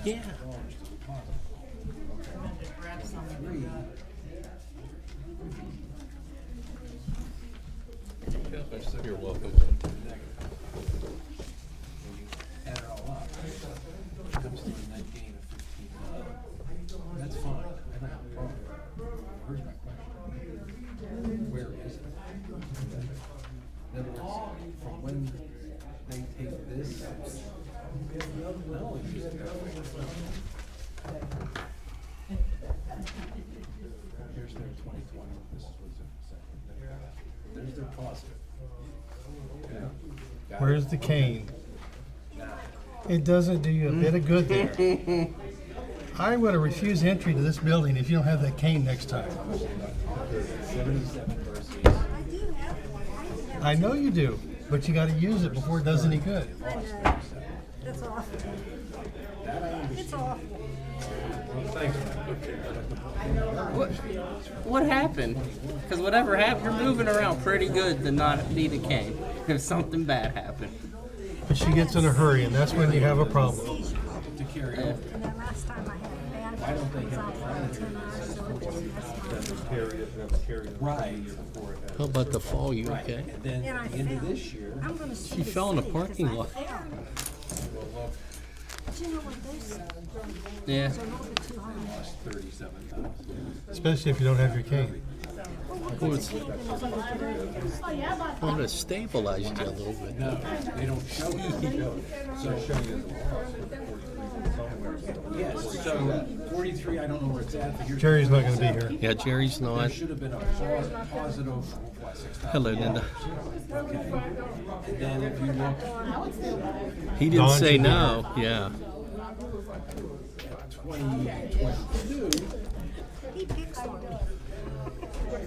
Yeah. You're welcome. Add it all up. It comes to a net gain of 15. That's fine. I don't have a problem. Here's my question. Where is it? In other words, from when they take this, not only just here's their 2020. This is what's in the second. There's their positive. Okay. Got it? Where's the cane? Now, It doesn't do you a bit of good there. I'm going to refuse entry to this building if you don't have that cane next time. 77 versus. I know you do, but you got to use it before it does any good. I know. That's awful. It's awful. Thanks, man. What happened? Because whatever happened, you're moving around pretty good to not need a cane if something bad happened. But she gets in a hurry, and that's when you have a problem. To carry over. And then last time I had a bad one, it was off for 10 hours, so it just messed me up. Right. How about the fall? You Right. okay? And then And I at the end of fell. this year, I'm gonna sue She the fell in a city 'cause parking I lot. fell. But you know what, those Yeah. are a little bit too high. 37,000. Especially if you don't have your cane. Well, it's want to stabilize you a little bit. No, they don't show you. So yes, so 43, I don't know where it's at, but here's. Jerry's not going to be here. Yeah, Jerry's There not. should have been a positive, what, 6,000? Hello, Linda. Okay. And then if you look He didn't Don say should be no. Yeah. at 2022, He picks on me. I'll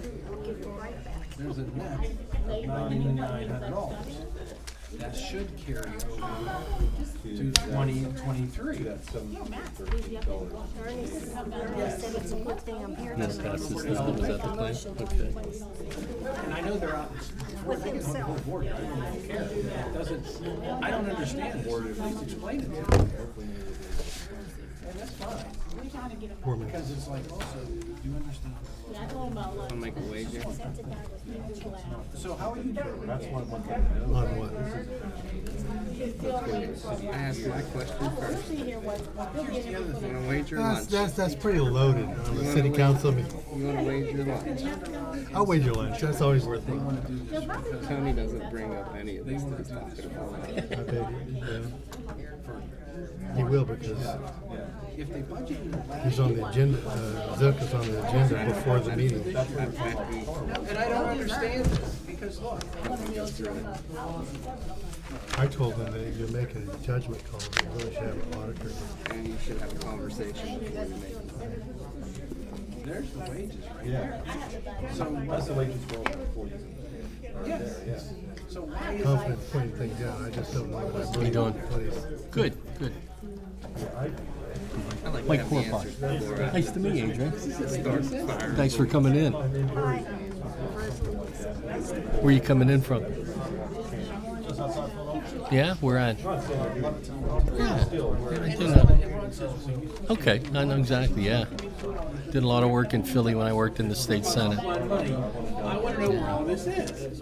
give it right back. there's a net of $9,900. That should carry over to 2023. Ernie said it's a good thing I'm here Yes, tonight. that's his name. Was that the plan? Okay. And I know they're out With himself. I don't care. It doesn't, I don't understand this. Please explain it to me. And that's fine. 4 minutes. Because it's like, also, do you understand? I'll make a wager. So how are you doing? That's one On what? I asked my question first. Here's the other thing. Want to wager lunch? That's pretty loaded on the city council meeting. You want to wager lunch? I'll wager lunch. That's always worth it. Tony doesn't bring up any of these things talking about. I bet you, yeah. He will because If they budget in the last he's on the agenda. Zook is on the agenda before the meeting. and I don't understand this, because look, I told him that you're making a judgment call. You really should have an auditor. And you should have a conversation before you make it. there's the wages right there. So That's the wages for over 40. yes. So why is Confident pointing things out. I just don't know what I'm really doing? place. Good, good. I like Mike to have the Corpot. answers before I Nice to meet you, Adrian. start firing. Thanks for coming in. Hi. Where are you coming in from? Yeah, where at? Yeah, I do know. Okay, I know exactly, yeah. Did a lot of work in Philly when I worked in the state senate. I want to know where all this is.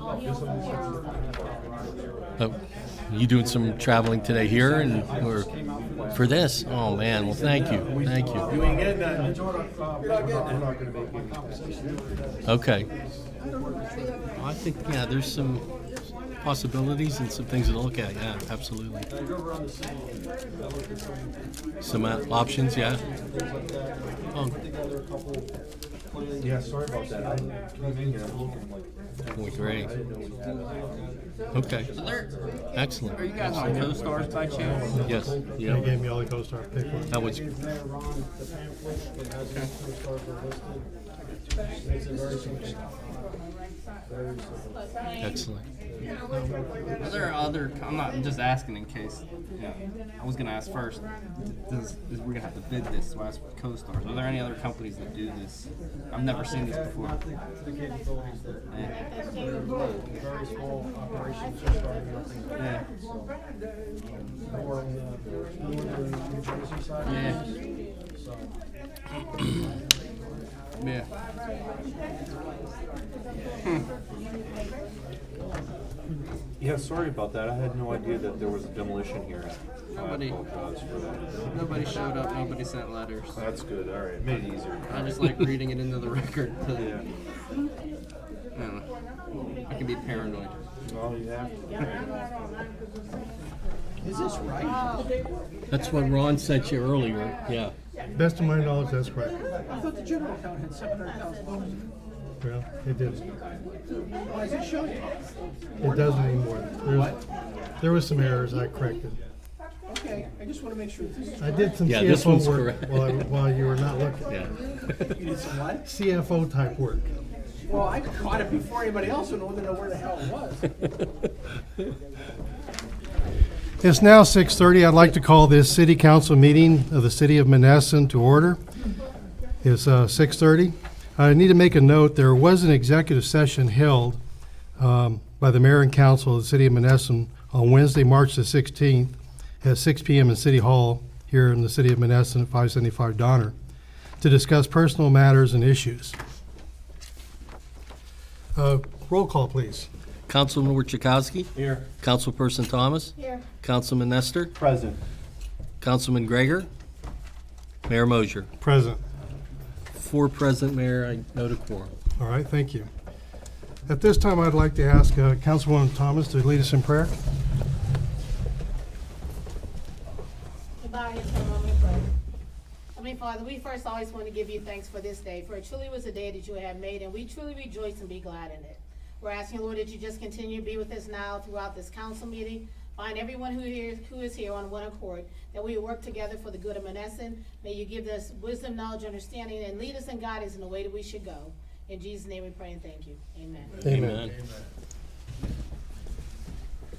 Oh, you doing some traveling today here and or for this? Oh man, well thank you. Thank you. You ain't getting that. You're not getting that. Okay. I think yeah, there's some possibilities and some things to look at. Yeah, absolutely. Some options, yeah. Oh, Yeah, sorry about that. I came in here, I'm looking like. well, great. I didn't know we had it. Okay. Are Excellent. you guys on co-stars by chance? Yes. Yeah. They gave me all the co-star pick one. That was Excellent. Are there other? I'm not I'm just asking in case. Yeah, I was gonna ask first. We're gonna have to bid this, so I asked co-stars. Are there any other companies that do this? I've never seen this before. The capabilities that Yeah. very small operations are starting up. Yeah. More on the northern New Jersey side. Yeah. So, Yeah. Yeah, sorry about that. I had no idea that there was a demolition here. Nobody- I apologize for that. Nobody showed up. Nobody sent letters. That's good. All right, made it easier. I just like reading it into the record. Yeah. I don't know. I can be paranoid. Well, you have to. is this right? That's what Ron sent you earlier. Yeah. Best of my knowledge, that's correct. I thought the general account had $700,000. Well, it didn't. Why does it show you? It doesn't anymore. There was some errors I corrected. Okay, I just want to make sure this is. I did some Yeah, this one's CFO work correct. while you were not looking. Yeah. You did some what? CFO type work. Well, I caught it before anybody else and wanted to know where the hell it was. It's now 6:30. I'd like to call this city council meeting of the city of Monessen to order. It's 6:30. I need to make a note, there was an executive session held by the mayor and council of the city of Monessen on Wednesday, March the 16th at 6 p.m. in City Hall here in the city of Monessen at 575 Donner to discuss personal matters and issues. Roll call, please. Councilman Wachakowski? Here. Councilperson Thomas? Here. Councilman Nestor? Present. Councilman Gregor? Mayor Mosher? Present. 4 present, Mayor. I note a quorum. All right, thank you. At this time, I'd like to ask Councilwoman Thomas to lead us in prayer. Goodbye, it's a moment of prayer. Heavenly Father, we first always want to give you thanks for this day, for it truly was a day that you have made, and we truly rejoice and be glad in it. We're asking, Lord, that you just continue to be with us now throughout this council meeting. Find everyone who is here on one accord, that we work together for the good of Monessen. May you give us wisdom, knowledge, understanding, and lead us and guide us in the way that we should go. In Jesus' name we pray and thank you. Amen. Amen.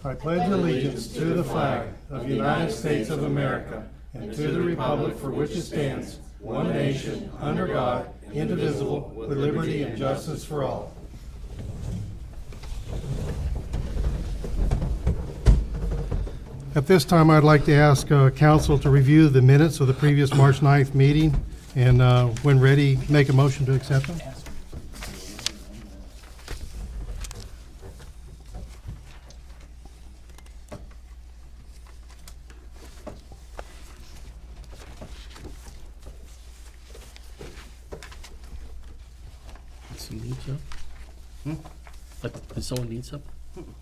I pledge allegiance to the flag of the United States of America and to the republic for which it stands, one nation, under God, indivisible, with liberty and justice for all. At this time, I'd like to ask council to review the minutes of the previous March 9th meeting, and when ready, make a motion to accept them. Someone need some? Does someone need some?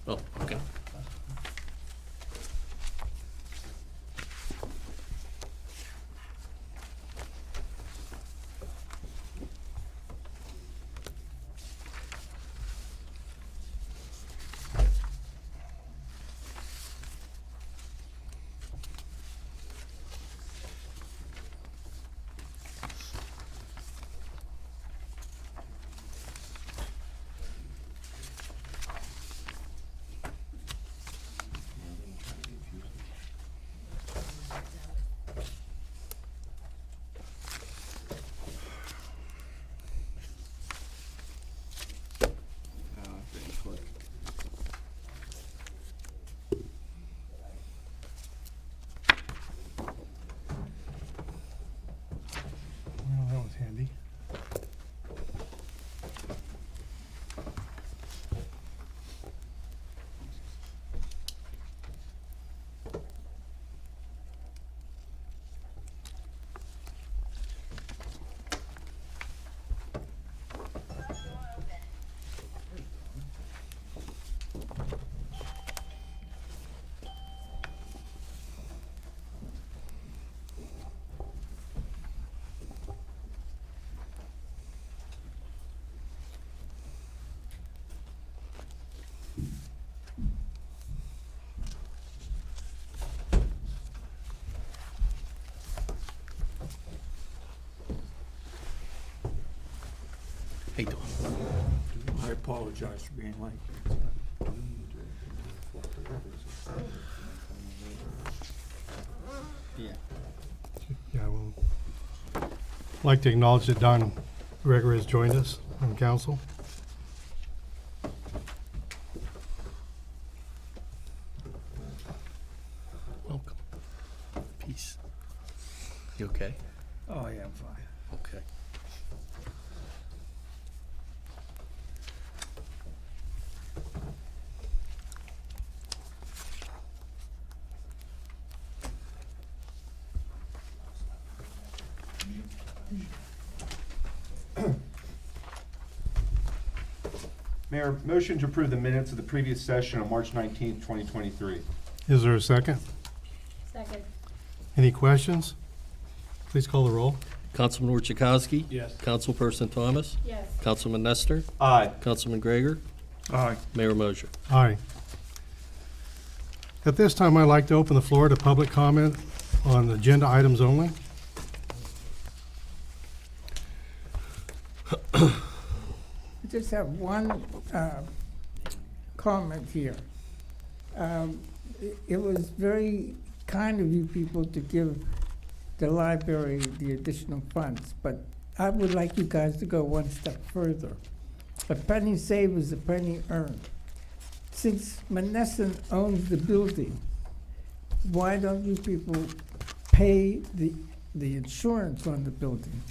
Oh, okay. Well, that was handy. Hey, Dawn. I apologize for being late. Yeah. Yeah, well, I'd like to acknowledge that Don Gregory has joined us on council. Welcome. Peace. You okay? Oh, yeah, I'm fine. Okay. Mayor, motion to approve the minutes of the previous session on March 19th, 2023. Is there a second? Second. Any questions? Please call the roll. Councilman Orchakowski? Yes. Councilperson Thomas? Yes. Councilman Nestor? Aye. Councilman Gregor? Aye. Mayor Mosher? Aye. At this time, I'd like to open the floor to public comment on agenda items only. I just have one comment here. It was very kind of you people to give the library the additional funds, but I would like you guys to go one step further. A penny saved is a penny earned. Since Monessen owns the building, why don't you people pay the insurance on the building?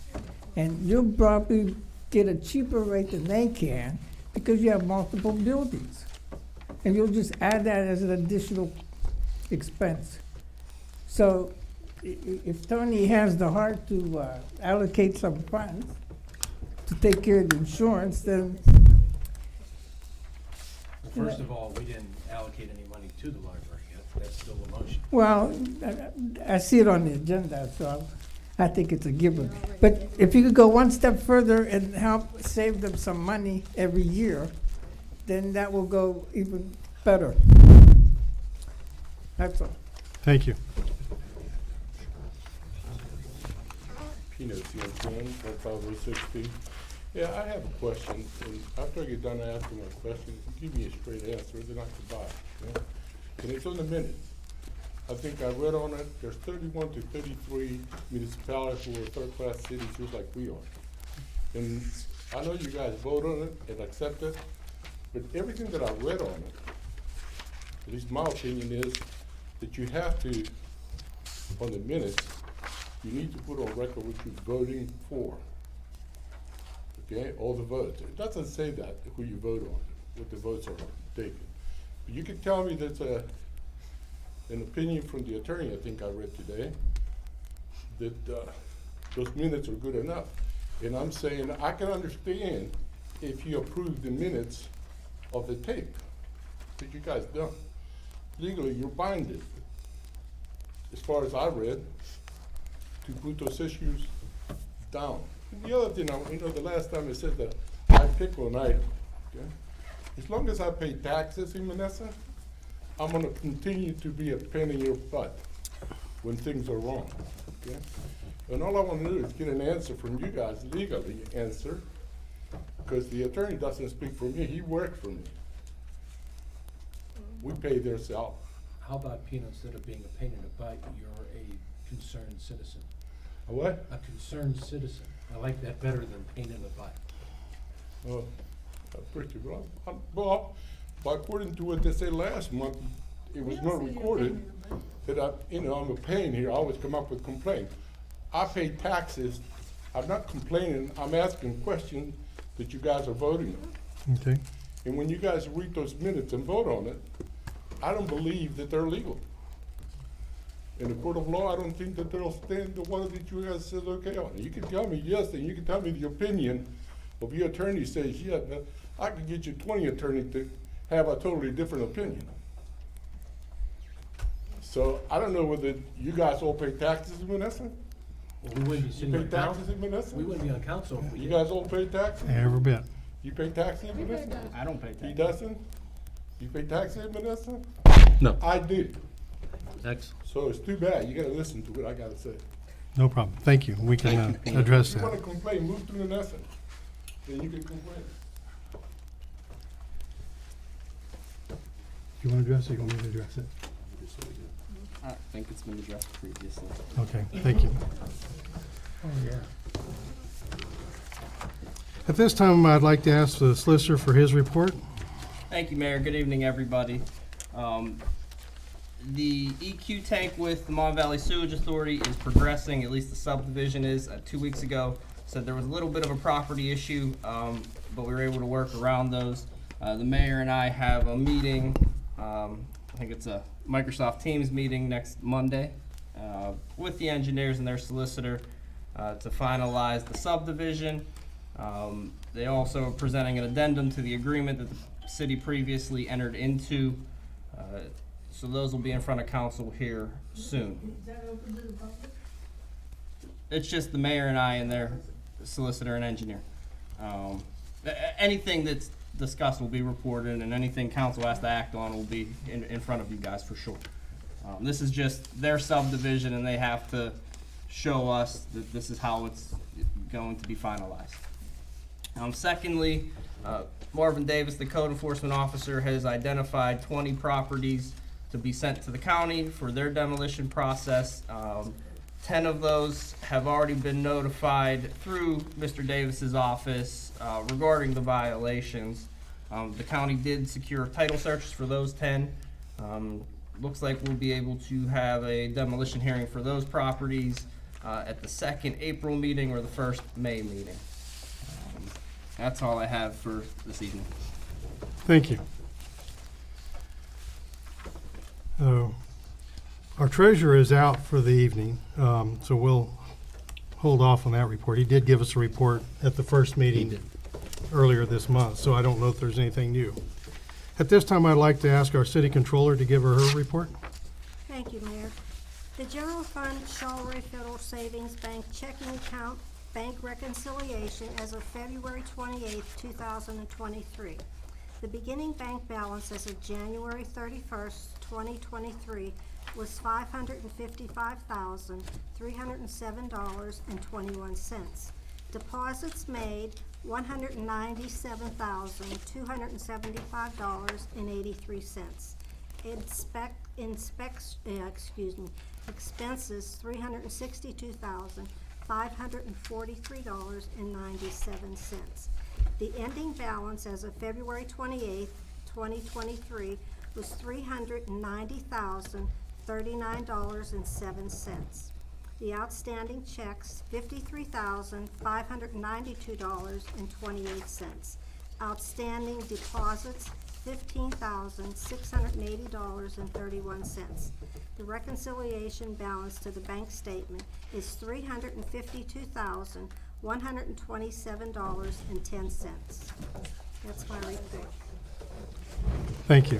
And you'll probably get a cheaper rate than they can because you have multiple buildings. And you'll just add that as an additional expense. So if Tony has the heart to allocate some funds to take care of the insurance, then First of all, we didn't allocate any money to the library yet. That's still a motion. well, I see it on the agenda, so I think it's a given. But if you could go one step further and help save them some money every year, then that will go even better. That's all. Thank you. Peanuts, you understand, 15060. Yeah, I have a question, and after I get done asking my question, if you give me a straight answer, then I can buy it, okay? And it's on the minutes. I think I read on it, there's 31 to 33 municipalities who are third-class cities just like we are. And I know you guys vote on it and accept it, but everything that I read on it, at least my opinion is that you have to, on the minutes, you need to put on record what you're voting for. Okay, all the votes. It doesn't say that, who you vote on, what the votes are taken. But you can tell me that's an opinion from the attorney, I think I read today, that those minutes are good enough. And I'm saying I can understand if you approve the minutes of the tape that you guys done. Legally, you're binded, as far as I read, to put those issues down. And the other thing, the last time I said that I pick one item, okay? As long as I pay taxes in Monessen, I'm gonna continue to be a pain in your butt when things are wrong, okay? And all I wanna do is get an answer from you guys, legally answer, because the attorney doesn't speak for me, he worked for me. We pay their salary. How about, Pino, instead of being a pain in the butt, you're a concerned citizen? A what? A concerned citizen. I like that better than pain in the butt. Oh, pretty well. Well, according to what they said last month, it was not recorded, that I'm a pain here, I always come up with complaints. I pay taxes, I'm not complaining, I'm asking questions that you guys are voting on. Okay. And when you guys read those minutes and vote on it, I don't believe that they're legal. In the court of law, I don't think that they'll stand the one that you guys said okay on. You can tell me yes, and you can tell me the opinion of your attorney says, yeah, but I could get you 20 attorneys to have a totally different opinion. So I don't know whether you guys all pay taxes in Monessen? Well, we wouldn't be You sitting pay on taxes council. in Monessen? We wouldn't be on council if we You did. guys all pay taxes? Every bit. You pay taxes in Monessen? I don't pay He taxes. doesn't? You pay taxes in Monessen? No. I do. Excellent. So it's too bad. You gotta listen to what I gotta say. No problem. Thank you. We can address If you wanna that. complain, move to Monessen. Then you can complain. You want to address it, or you want me to address it? I think it's been addressed previously. Okay, thank you. Oh, yeah. At this time, I'd like to ask the solicitor for his report. Thank you, Mayor. Good evening, everybody. The EQ tank with the Mon Valley Sewage Authority is progressing, at least the subdivision is. 2 weeks ago, said there was a little bit of a property issue, but we were able to work around those. The mayor and I have a meeting, I think it's a Microsoft Teams meeting next Monday, with the engineers and their solicitor, to finalize the subdivision. They also are presenting an addendum to the agreement that the city previously entered into. So those will be in front of council here soon. It's just the mayor and I and their solicitor and engineer. Anything that's discussed will be reported, and anything council has to act on will be in front of you guys for sure. This is just their subdivision, and they have to show us that this is how it's going to be finalized. Secondly, Marvin Davis, the code enforcement officer, has identified 20 properties to be sent to the county for their demolition process. 10 of those have already been notified through Mr. Davis's office regarding the violations. The county did secure title searches for those 10. Looks like we'll be able to have a demolition hearing for those properties at the 2nd April meeting or the 1st May meeting. That's all I have for this evening. Thank you. Our treasurer is out for the evening, so we'll hold off on that report. He did give us a report at the first meeting earlier this month, so I don't know if there's anything new. At this time, I'd like to ask our city controller to give her report. Thank you, Mayor. The general fund Shawray Federal Savings Bank checking account bank reconciliation as of February 28, 2023. The beginning bank balance as of January 31st, 2023 was $555,307.21. Deposits made $197,275.83. Expenses $362,543.97. The ending balance as of February 28, 2023 was $390,039.07. The outstanding checks, $53,592.28. Outstanding deposits, $15,680.31. The reconciliation balance to the bank statement is $352,127.10. That's my report. Thank you.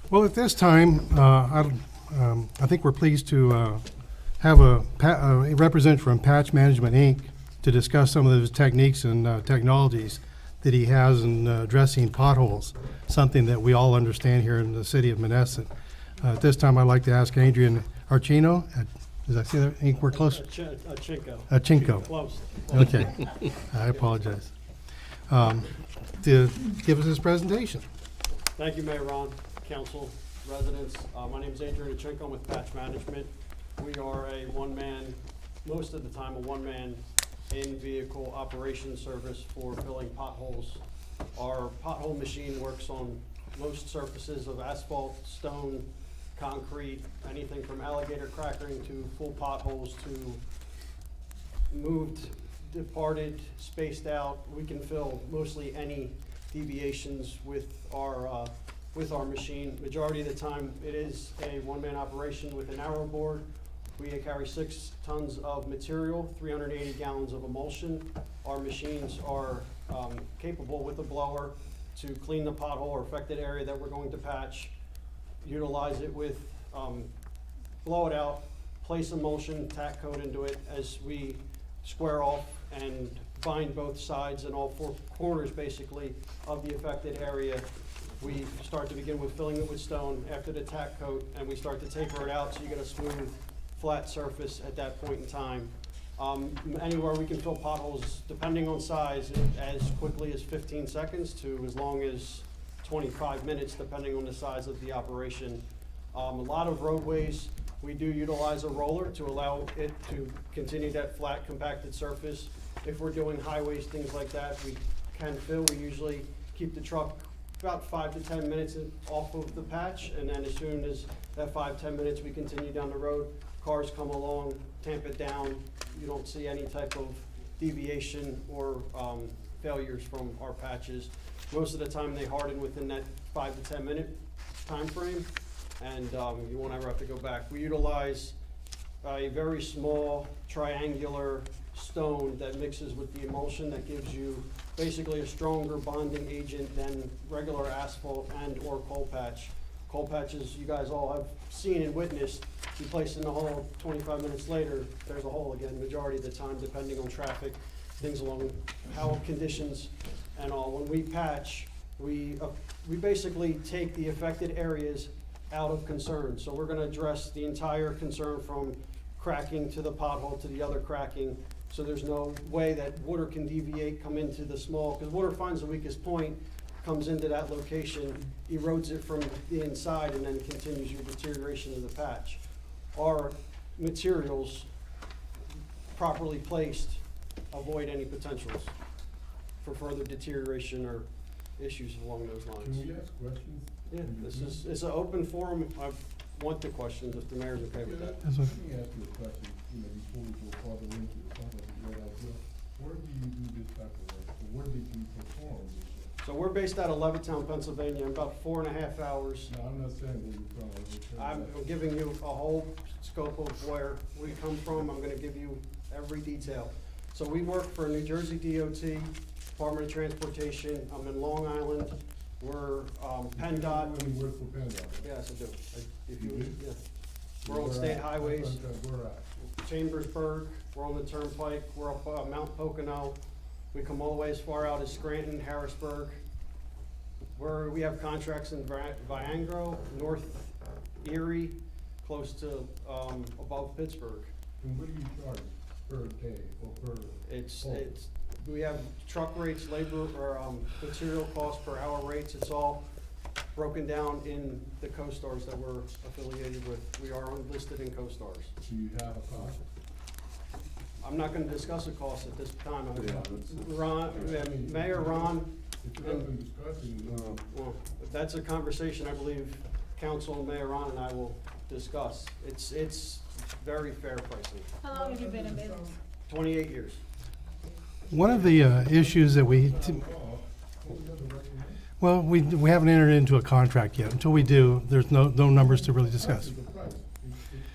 Well, at this time, I think we're pleased to have a representative from Patch Management, Inc. to discuss some of those techniques and technologies that he has in addressing potholes, something that we all understand here in the city of Monessen. At this time, I'd like to ask Adrian Archino. Did I say that? I think we're close. Achinko. Close. Okay, I apologize. To give us his presentation. Thank you, Mayor Ron, council, residents. My name is Adrian Achinko. I'm with Patch Management. We are a one-man, most of the time, a one-man in-vehicle operation service for filling potholes. Our pothole machine works on most surfaces of asphalt, stone, concrete, anything from alligator crackering to full potholes to moved, departed, spaced out. We can fill mostly any deviations with our machine. Majority of the time, it is a one-man operation with an arrow board. We carry 6 tons of material, 380 gallons of emulsion. Our machines are capable with a blower to clean the pothole or affected area that we're going to patch, utilize it with, blow it out, place emulsion, tack coat into it as we square off and bind both sides and all 4 corners basically of the affected area. We start to begin with filling it with stone after the tack coat, and we start to taper it out so you get a smooth, flat surface at that point in time. Anywhere we can fill potholes, depending on size, as quickly as 15 seconds to as long as 25 minutes, depending on the size of the operation. A lot of roadways, we do utilize a roller to allow it to continue that flat compacted surface. If we're doing highways, things like that, we can fill. We usually keep the truck about 5 to 10 minutes off of the patch, and then as soon as that 5-10 minutes, we continue down the road. Cars come along, tamp it down. You don't see any type of deviation or failures from our patches. Most of the time, they harden within that 5 to 10 minute time frame, and you won't ever have to go back. We utilize a very small triangular stone that mixes with the emulsion that gives you basically a stronger bonding agent than regular asphalt and or coal patch. Coal patches, you guys all have seen and witnessed, you place in the hole, 25 minutes later, there's a hole again, majority of the time, depending on traffic, things along how conditions and all. When we patch, we basically take the affected areas out of concern. So we're gonna address the entire concern from cracking to the pothole to the other cracking. So there's no way that water can deviate, come into the small, because water finds the weakest point, comes into that location, erodes it from the inside, and then continues your deterioration of the patch. Our materials, properly placed, avoid any potentials for further deterioration or issues along those lines. Can we ask questions? Yeah, it's an open forum. I want the questions if the mayor's okay with that. That's Let what- me ask you a question, before we go farther into it, sounds like a great idea. Where do you do this type of work? Or where did you perform this work? So we're based out of Levittown, Pennsylvania, about 4.5 hours. No, I'm not saying where you're from, I'm just saying. I'm giving you a whole scope of where we come from. I'm gonna give you every detail. So we work for New Jersey DOT, Department of Transportation. I'm in Long Island. We're PennDOT. You work for PennDOT? Yes, I do. If You you, do? yeah. We're on Where state at? highways. Where at? Chambersburg, we're on the Turnpike, we're up Mount Pocono. We come all the way as far out as Scranton, Harrisburg. We have contracts in Viangro, North Erie, close to above Pittsburgh. And what do you charge per day or per? pole? We have truck rates, labor, or material costs per hour rates. It's all broken down in the co-stars that we're affiliated with. We are listed in co-stars. Do you have a cost? I'm not gonna discuss a cost at this time. Yeah. Ron, Mayor Ron, If you're not discussing, well, that's a conversation I believe Council and Mayor Ron and I will discuss. It's very fair pricing. How long have you been in business? 28 years. One of the issues that well, we haven't entered into a contract yet. Until we do, there's no numbers to really discuss. the price.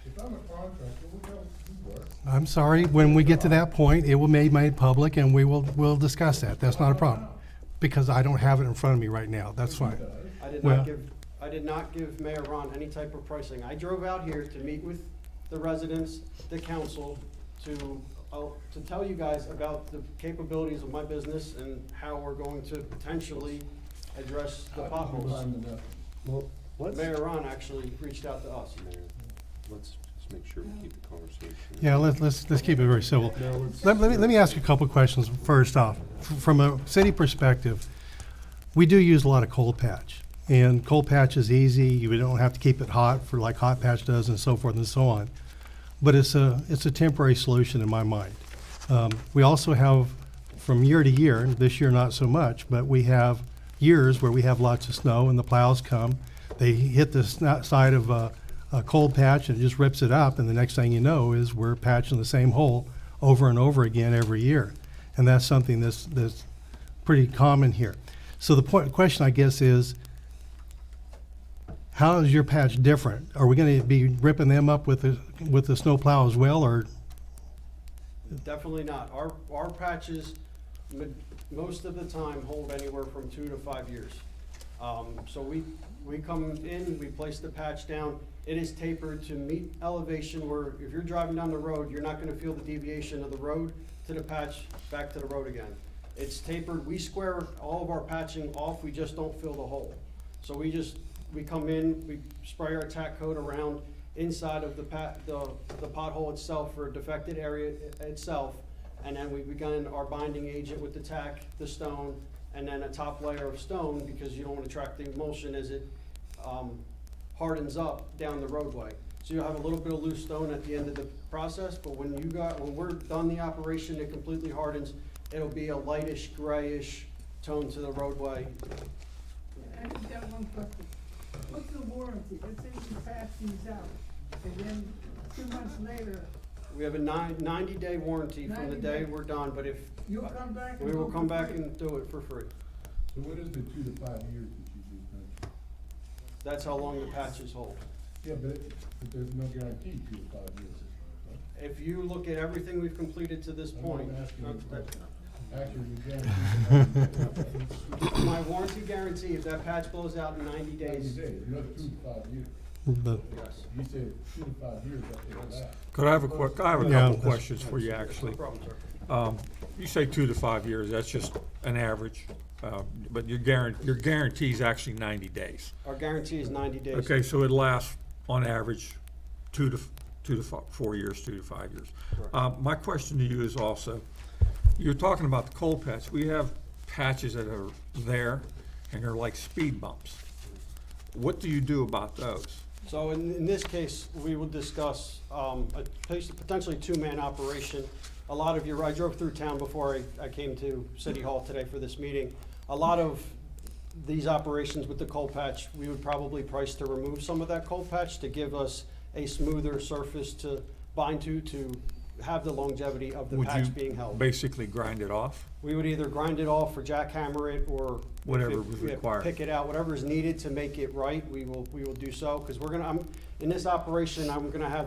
If I'm a contractor, what else do you work? I'm sorry, when we get to that point, it will be made public and we'll discuss that. That's not a problem. Because I don't have it in front of me right now. That's fine. Well- I did not give Mayor Ron any type of pricing. I drove out here to meet with the residents, the council, to tell you guys about the capabilities of my business and how we're going to potentially address the potholes. Well, Mayor Ron actually reached out to us. let's just make sure we keep the conversation. Yeah, let's keep it very civil. No, let's- Let me ask you a couple of questions. First off, from a city perspective, we do use a lot of cold patch. And cold patch is easy. You don't have to keep it hot for like hot patch does and so forth and so on. But it's a temporary solution in my mind. We also have, from year to year, and this year not so much, but we have years where we have lots of snow and the plows come. They hit the side of a cold patch and it just rips it up, and the next thing you know is we're patching the same hole over and over again every year. And that's something that's pretty common here. So the question, I guess, is how is your patch different? Are we gonna be ripping them up with the snow plow as well, or? Definitely not. Our patches, most of the time, hold anywhere from 2 to 5 years. So we come in, we place the patch down. It is tapered to meet elevation where if you're driving down the road, you're not gonna feel the deviation of the road to the patch, back to the road again. It's tapered. We square all of our patching off. We just don't fill the hole. So we come in, we spray our tack coat around. inside of the pothole itself for a defected area itself. And then we begun our binding agent with the tack, the stone, and then a top layer of stone, because you don't want to track the emulsion as it hardens up down the roadway. So you'll have a little bit of loose stone at the end of the process, but when we're done the operation, it completely hardens. It'll be a lightish, grayish tone to the roadway. I just got one question. What's the warranty? Let's say you pass these out, and then 2 months later, We have a 90-day warranty from the 90 day days. we're done, but if, you'll come back and we will do it come for back free. and do it for free. So what is the 2 to 5 years that you just mentioned? That's how long the patches hold. Yeah, but there's no guarantee 2 to 5 years. Right? If you look at everything we've completed to this I'm point, not asking you a that- question. Actually, you guarantee my warranty guarantee, if that patch blows out in 90 90 days, days, another 2 to 5 years. But yes. You said 2 to 5 years, that's it lasts. Could I have a Yeah, couple that's- questions for you, No actually. problem, sir. You say 2 to 5 years, that's just an average, but your guarantee is actually 90 days. Our guarantee is 90 days. Okay, so it lasts on average 2 to 4 years, 2 to 5 years. Correct. My question to you is also, you're talking about the cold patch. We have patches that are there, and they're like speed bumps. What do you do about those? So in this case, we will discuss a potentially two-man operation. A lot of I drove through town before I came to City Hall today for this meeting. A lot of these operations with the cold patch, we would probably price to remove some of that cold patch to give us a smoother surface to bind to have the longevity of the Would patch you being held. basically grind it off? We would either grind it off or jackhammer it, or Whatever if was we required. pick it out, whatever is needed to make it right, we will do so. Because in this operation, I'm gonna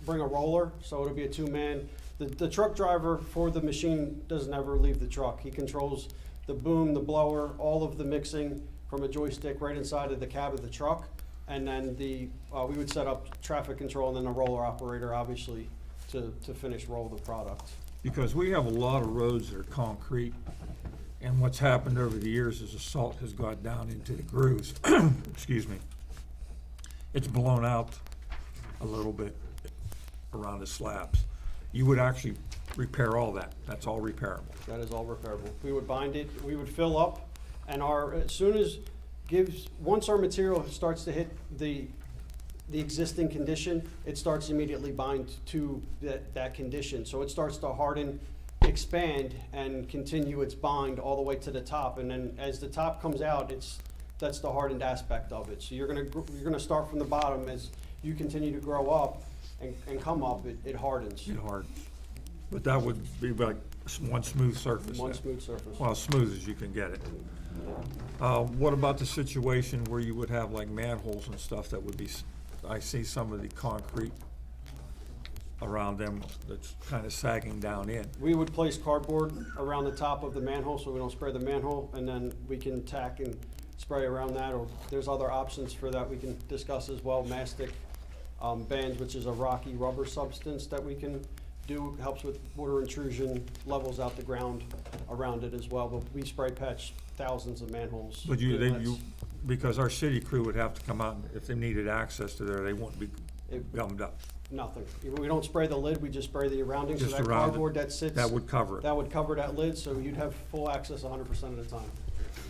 bring a roller, so it'll be a two-man. The truck driver for the machine doesn't ever leave the truck. He controls the boom, the blower, all of the mixing from a joystick right inside of the cab of the truck. And then we would set up traffic control and then a roller operator, obviously, to finish roll the product. Because we have a lot of roads that are concrete, and what's happened over the years is the salt has got down into the grooves. Excuse me. It's blown out a little bit around the slabs. You would actually repair all that. That's all repairable. That is all repairable. We would bind it, we would fill up, and once our material starts to hit the existing condition, it starts immediately bind to that condition. So it starts to harden, expand, and continue its bind all the way to the top. And then as the top comes out, that's the hardened aspect of it. So you're gonna start from the bottom. As you continue to grow up and come up, it hardens. It hardens. But that would be like one smooth surface. One then. smooth surface. Well, as smooth as you can get it. What about the situation where you would have like manholes and stuff that would be, I see some of the concrete around them that's kind of sagging down in. We would place cardboard around the top of the manhole so we don't spray the manhole, and then we can tack and spray around that, or there's other options for that we can discuss as well. Mastic bands, which is a rocky rubber substance that we can do, helps with water intrusion, levels out the ground around it as well. But we spray patch thousands of manholes. But because our city crew would have to come out, and if they needed access to there, they wouldn't be gummed up. Nothing. We don't spray the lid, we just spray the surroundings. So Just that around it. cardboard that sits. That would cover it. That would cover that lid, so you'd have full access 100% of the time.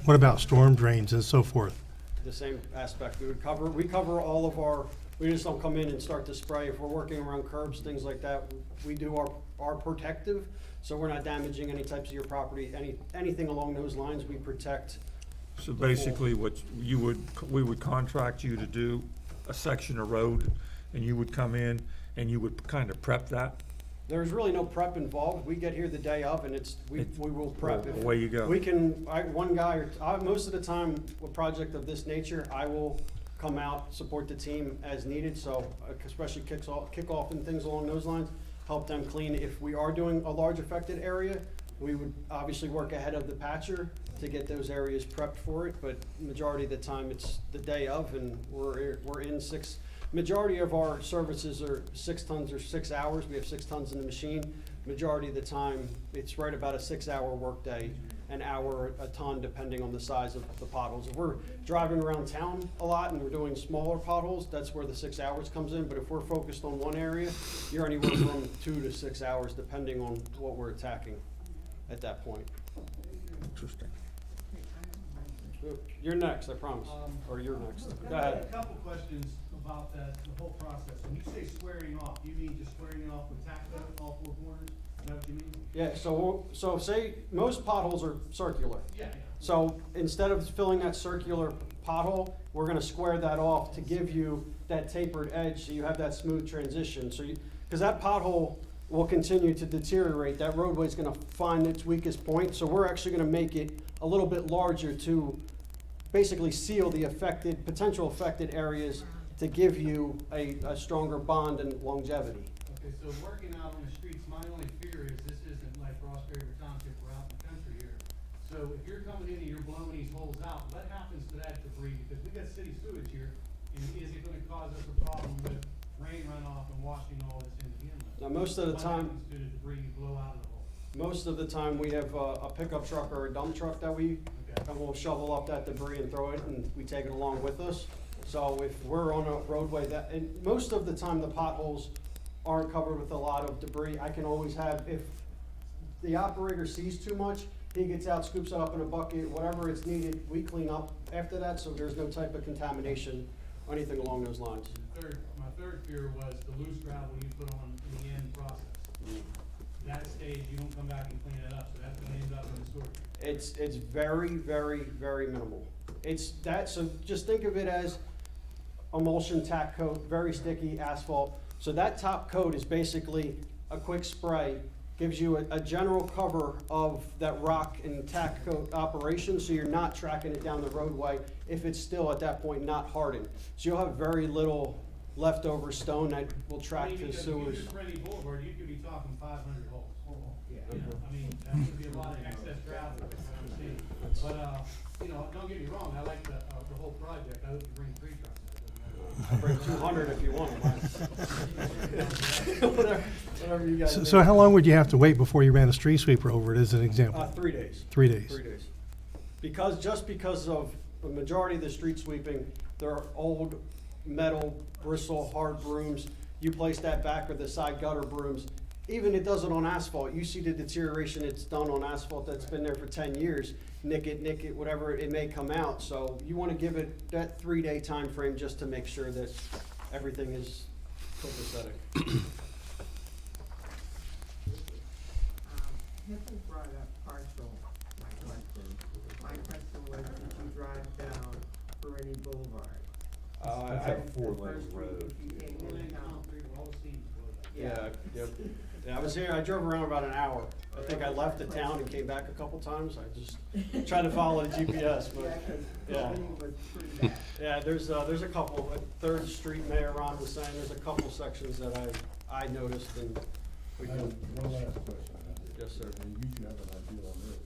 what about storm drains and so forth? The same aspect. We cover all of we just don't come in and start to spray. If we're working around curbs, things like that, we do our protective, so we're not damaging any types of your property, anything along those lines, we protect. So basically, we would contract you to do a section of road, and you would come in and you would kind of prep that? There's really no prep involved. We get here the day of, and we will prep. If Away you go. We can, most of the time, a project of this nature, I will come out, support the team as needed, so especially kickoff and things along those lines, help them clean. If we are doing a large affected area, we would obviously work ahead of the patcher to get those areas prepped for it, but majority of the time, it's the day of, and we're in majority of our services are 6 tons or 6 hours. We have 6 tons in the machine. Majority of the time, it's right about a 6-hour workday an hour a ton, depending on the size of the potholes. If we're driving around town a lot and we're doing smaller potholes, that's where the 6 hours comes in. But if we're focused on one area, you're anywhere from 2 to 6 hours, depending on what we're attacking at that point. Interesting. You're next, I promise. Or you're next. Go I have ahead. a couple questions about that, the whole process. When you say squaring off, do you mean just squaring it off with tack coat in all four corners? Is that what you mean? Yeah, so say most potholes are circular. Yeah. So instead of filling that circular pothole, we're gonna square that off to give you that tapered edge, so you have that smooth transition. So because that pothole will continue to deteriorate, that roadway's gonna find its weakest point. So we're actually gonna make it a little bit larger to basically seal the potential affected areas to give you a stronger bond and longevity. Okay, so working out on the streets, my only fear is this isn't like Rossberry or Township, we're out in the country here. So if you're coming in and you're blowing these holes out, what happens to that debris? Because we got city sewage here, and is it gonna cause us a problem with rain runoff and washing all this into the inlet? Now, most of the time, What happens to the debris you blow out of the hole? most of the time, we have a pickup truck or a dump truck that we, and we'll shovel up that debris and throw it, and we take it along with us. So if we're on a roadway and most of the time, the potholes aren't covered with a lot of debris. I can always have, if the operator sees too much, he gets out, scoops it up in a bucket, whatever it's needed, we clean up after that, so there's no type of contamination or anything along those lines. My third fear was the loose gravel you put on in the end process. That stage, you don't come back and clean it up, so that's gonna end up in the storage. It's very, very, very minimal. It's that, so just think of it as emulsion tack coat, very sticky asphalt. So that top coat is basically a quick spray, gives you a general cover of that rock and tack coat operation, so you're not tracking it down the roadway if it's still at that point not hardened. So you'll have very little leftover stone that will track to the Because sewers. if you use Freddie Boulevard, you could be talking 500 holes. I mean, that would be a lot of excess gravel, is what I'm saying. But, you know, don't get me wrong, I like the whole project. I hope you bring 3 trucks. I'll bring 200 if you want. Whatever you guys do. So how long would you have to wait before you ran a street sweeper over it as an example? 3 days. 3 days. 3 days. Because of the majority of the street sweeping, they're old metal bristle hard brooms. You place that back with the side gutter brooms. Even it does it on asphalt. You see the deterioration it's done on asphalt that's been there for 10 years. Nick it, whatever, it may come out. So you want to give it that 3-day time frame just to make sure that everything is copacetic. Nicholas brought up partial, my question. My question was, did you drive down Perini Boulevard? That's a The 4-lane first week road. if you came into town. Yeah, yep. Yeah, I was here, I drove around about an hour. I think I left the town and came back a couple times. I just tried to follow the GPS, but, yeah. Perini was pretty bad. Yeah, there's a couple, at 3rd Street, Mayor Ron was saying, there's a couple sections that I noticed and we I have can. one last question. Yes, sir. And you should have an idea on this.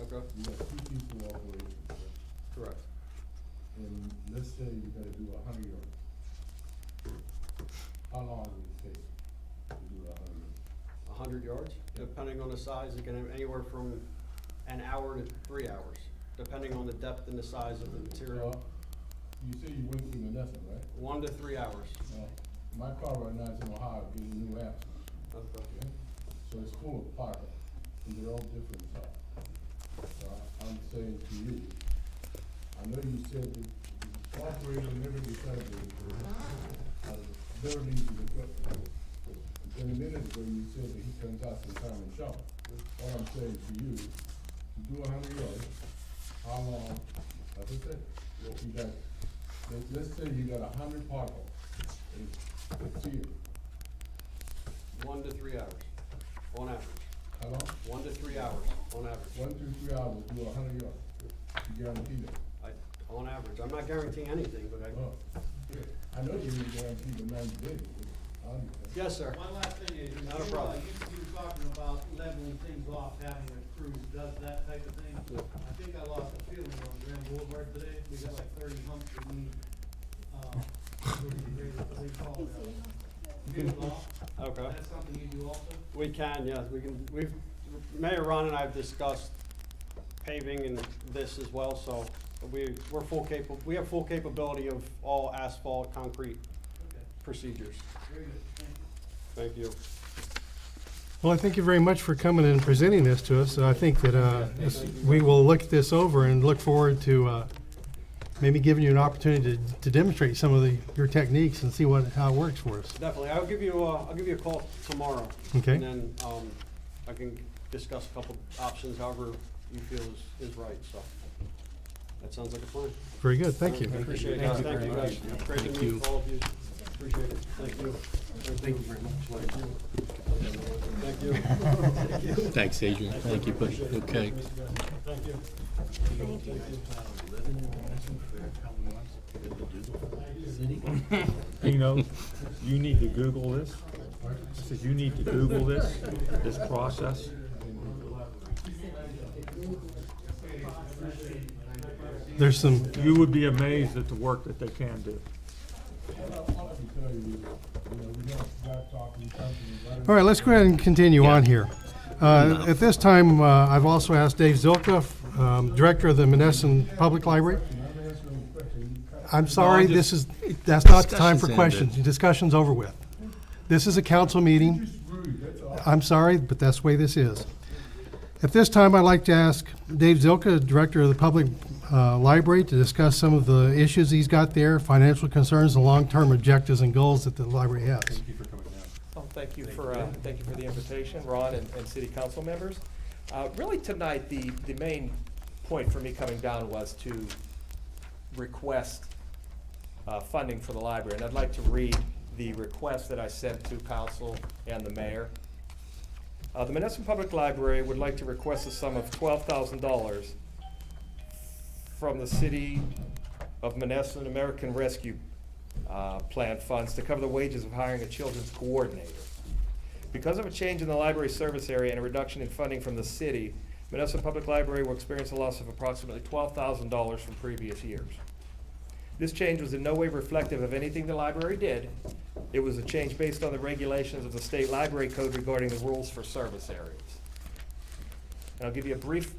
Okay, You got 2 people operating, correct? correct. And let's say you gotta do 100 yards. How long would it take to do 100 yards? 100 yards, depending on the size, it can have anywhere from an hour to 3 hours, depending on the depth and the size of the material. You say you went through Monessen, right? 1 to 3 hours. My car right now is in Ohio getting new axles, Okay. okay? So it's full of potholes, and they're all different size. So I'm saying to you, I know you said that the operator never decided to never leave the equipment. But 10 minutes ago, you said that he comes out sometime and shop. All I'm saying to you, to do 100 yards, how long, like I said, you got, let's say you got 100 potholes, and it's here, 1 to 3 hours, on average. how long? 1 to 3 hours, on average. 1 to 3 hours, do 100 yards, you guarantee that? On average. I'm not guaranteeing anything, but Oh, good. I know you didn't guarantee the 90 days, I understand. yes, sir. One last thing is, Not a problem. you were talking about leveling things off, having a crew does that type of thing. Yeah. I think I lost a feeling on Grand Boulevard today. We got like 30 humps that need, what they call it, peeled off. Okay. That's something you do also? We can, yes, we can, Mayor Ron and I have discussed paving and this as well, so we have full capability of all asphalt, concrete procedures. Very good, Thank you. Well, I thank you very much for coming and presenting this to us. I think that we will look this over and look forward to maybe giving you an opportunity to demonstrate some of your techniques and see how it works for us. Definitely. I'll give you a call tomorrow. Okay. And then I can discuss a couple options, however you feel is right. So that sounds like a plan. Very good. Thank you. I appreciate it, guys. Thank you, guys. Great to meet all of you. Appreciate it. Thank you. Thank you very much. Thank you. Thanks, Adrian. Thank you, buddy. Okay. Thank you. You know, you need to Google this. I said, you need to Google this process. There's some. You would be amazed at the work that they can do. All right, let's go ahead and continue on here. At this time, I've also asked Dave Zilka, Director of the Monessen Public Library. I'm sorry, that's not the time for questions. The discussion's over with. This is a council meeting. I'm sorry, but that's the way this is. At this time, I'd like to ask Dave Zilka, Director of the Public Library, to discuss some of the issues he's got there, financial concerns, and long-term objectives and goals that the library has. Thank you for coming down. Well, thank you for the invitation, Ron and city council members. Really tonight, the main point for me coming down was to request funding for the library. And I'd like to read the request that I sent to council and the mayor. The Monessen Public Library would like to request a sum of $12,000 from the City of Monessen American Rescue Plan funds to cover the wages of hiring a children's coordinator. Because of a change in the library service area and a reduction in funding from the city, Monessen Public Library will experience a loss of approximately $12,000 from previous years. This change was in no way reflective of anything the library did. It was a change based on the regulations of the state library code regarding the rules for service areas. And I'll give you a brief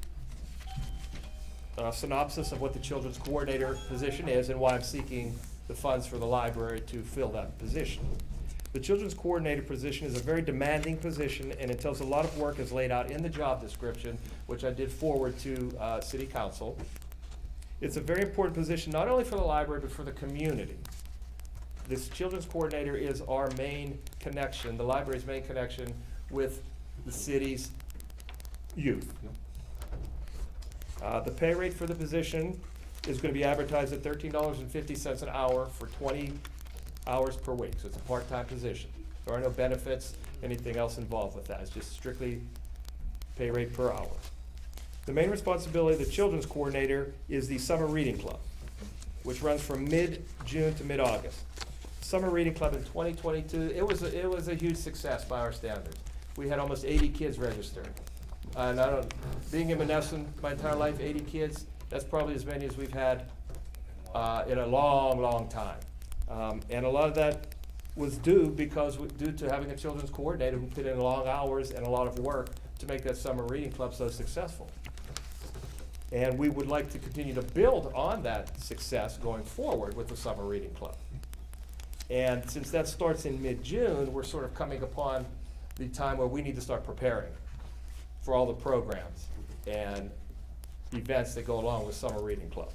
synopsis of what the children's coordinator position is and why I'm seeking the funds for the library to fill that position. The children's coordinator position is a very demanding position, and it tells a lot of work is laid out in the job description, which I did forward to City Council. It's a very important position, not only for the library, but for the community. This children's coordinator is our main connection, the library's main connection with the city's youth. The pay rate for the position is going to be advertised at $13.50 an hour for 20 hours per week. So it's a part-time position. There are no benefits, anything else involved with that. It's just strictly pay rate per hour. The main responsibility of the children's coordinator is the Summer Reading Club, which runs from mid-June to mid-August. Summer Reading Club in 2022, it was a huge success by our standards. We had almost 80 kids registered. And being in Monessen my entire life, 80 kids, that's probably as many as we've had in a long, long time. And a lot of that was due to having a children's coordinator who put in long hours and a lot of work to make that Summer Reading Club so successful. And we would like to continue to build on that success going forward with the Summer Reading Club. And since that starts in mid-June, we're sort of coming upon the time where we need to start preparing for all the programs and events that go along with Summer Reading Club.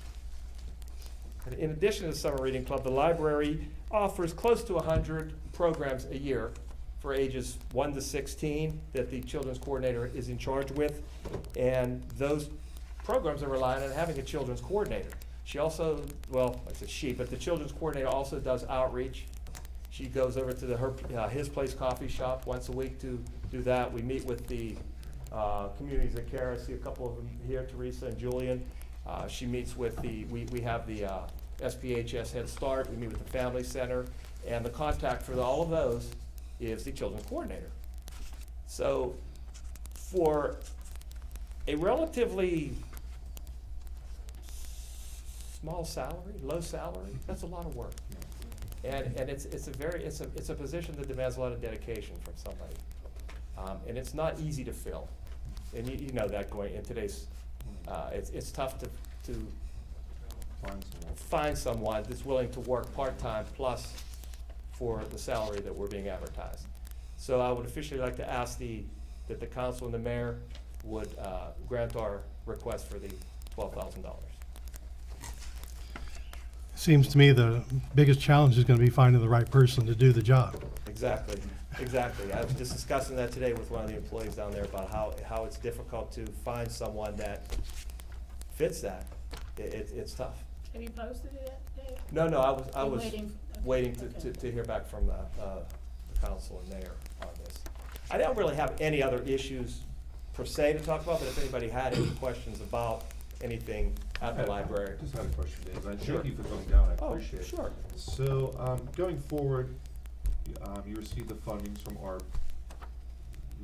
And in addition to the Summer Reading Club, the library offers close to 100 programs a year for ages 1 to 16 that the children's coordinator is in charge with. And those programs are relying on having a children's coordinator. She also, well, I said she, but the children's coordinator also does outreach. She goes over to His Place coffee shop once a week to do that. We meet with the communities that care. I see a couple of them here, Teresa and Julian. She meets with we have the SPHS Head Start. We meet with the Family Center. And the contact for all of those is the children's coordinator. So for a relatively small salary, low salary, that's a lot of work. And it's a position that demands a lot of dedication from somebody. And it's not easy to fill. And you know that going in today's It's tough to Find someone. find someone that's willing to work part-time plus for the salary that we're being advertised. So I would officially like to ask that the council and the mayor would grant our request for the $12,000. Seems to me the biggest challenge is gonna be finding the right person to do the job. Exactly, exactly. I was just discussing that today with one of the employees down there about how it's difficult to find someone that fits that. It's tough. Have you posted it yet, Dave? No, I You're was waiting? waiting Okay. to hear back from the council and mayor on this. I don't really have any other issues per se to talk about, but if anybody had any questions about anything at the library. Just had a question, Dave. And Sure. thank you for coming down, I Oh, appreciate it. sure. So, going forward, you received the fundings from ARP.